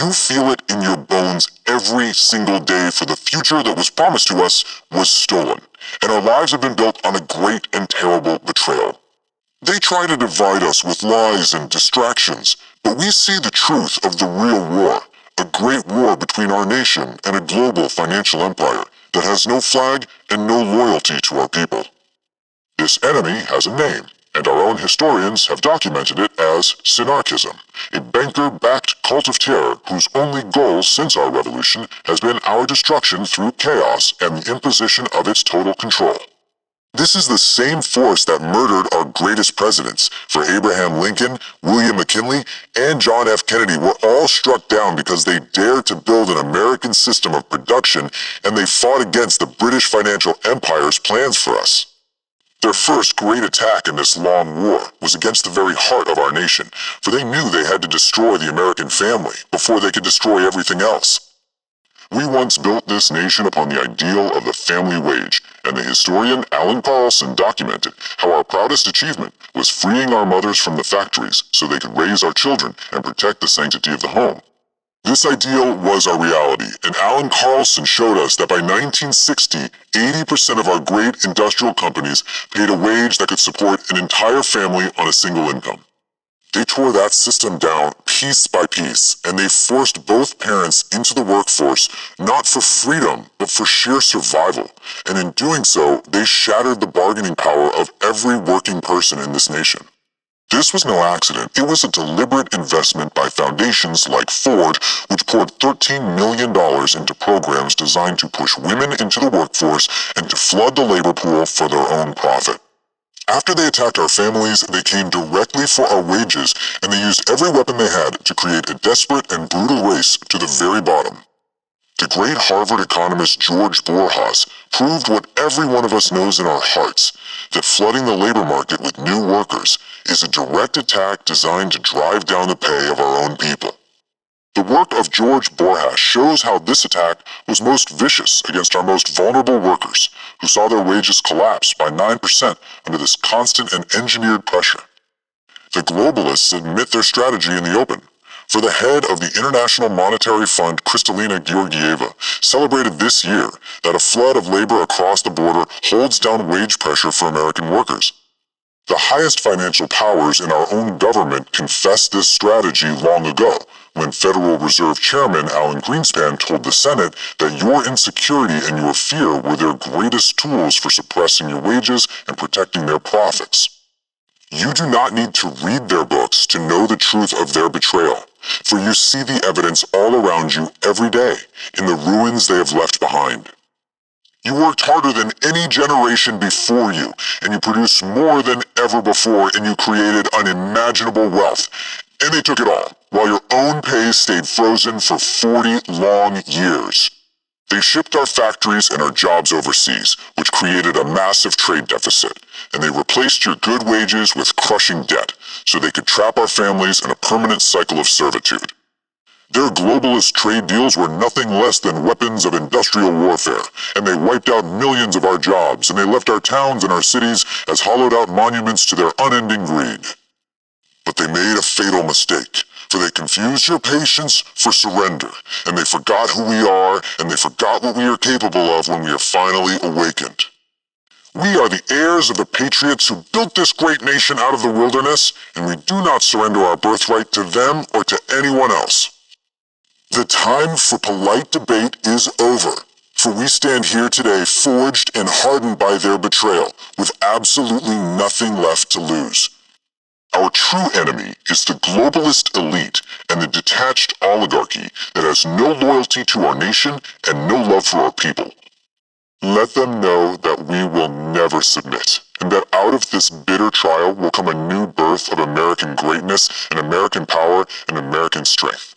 You feel it in your bones every single day, for the future that was promised to us was stolen, and our lives have been built on a great and terrible betrayal. They try to divide us with lies and distractions, but we see the truth of the real war, a great war between our nation and a global financial empire that has no flag and no loyalty to our people. This enemy has a name, and our own historians have documented it as Synarchism, a banker-backed cult of terror whose only goal since our revolution has been our destruction through chaos and the imposition of its total control. This is the same force that murdered our greatest presidents, for Abraham Lincoln, William McKinley, and John F. Kennedy were all struck down because they dared to build an American system of production, and they fought against the British financial empire's plans for us. Their first great attack in this long war was against the very heart of our nation, for they knew they had to destroy the American family before they could destroy everything else. We once built this nation upon the ideal of the family wage, and the historian Alan Carlson documented how our proudest achievement was freeing our mothers from the factories so they could raise our children and protect the sanctity of the home. This ideal was our reality, and Alan Carlson showed us that by 1960, 80% of our great industrial companies paid a wage that could support an entire family on a single income. They tore that system down piece by piece, and they forced both parents into the workforce not for freedom, but for sheer survival. And in doing so, they shattered the bargaining power of every working person in this nation. This was no accident. It was a deliberate investment by foundations like Ford, which poured $13 million into programs designed to push women into the workforce and to flood the labor pool for their own profit. After they attacked our families, they came directly for our wages, and they used every weapon they had to create a desperate and brutal race to the very bottom. The great Harvard economist George Borjas proved what every one of us knows in our hearts, that flooding the labor market with new workers is a direct attack designed to drive down the pay of our own people. The work of George Borjas shows how this attack was most vicious against our most vulnerable workers, who saw their wages collapse by 9% under this constant and engineered pressure. The globalists admit their strategy in the open, for the head of the International Monetary Fund, Kristalina Georgieva, celebrated this year that a flood of labor across the border holds down wage pressure for American workers. The highest financial powers in our own government confessed this strategy long ago, when Federal Reserve Chairman Alan Greenspan told the Senate that your insecurity and your fear were their greatest tools for suppressing your wages and protecting their profits. You do not need to read their books to know the truth of their betrayal, for you see the evidence all around you every day in the ruins they have left behind. You worked harder than any generation before you, and you produced more than ever before, and you created unimaginable wealth. And they took it all, while your own pay stayed frozen for 40 long years. They shipped our factories and our jobs overseas, which created a massive trade deficit, and they replaced your good wages with crushing debt, so they could trap our families in a permanent cycle of servitude. Their globalist trade deals were nothing less than weapons of industrial warfare, and they wiped out millions of our jobs, and they left our towns and our cities as hollowed-out monuments to their unending greed. But they made a fatal mistake, for they confused your patience for surrender, and they forgot who we are, and they forgot what we are capable of when we are finally awakened. We are the heirs of the patriots who built this great nation out of the wilderness, and we do not surrender our birthright to them or to anyone else. The time for polite debate is over, for we stand here today forged and hardened by their betrayal, with absolutely nothing left to lose. Our true enemy is the globalist elite and the detached oligarchy that has no loyalty to our nation and no love for our people. Let them know that we will never submit, and that out of this bitter trial will come a new birth of American greatness and American power and American strength.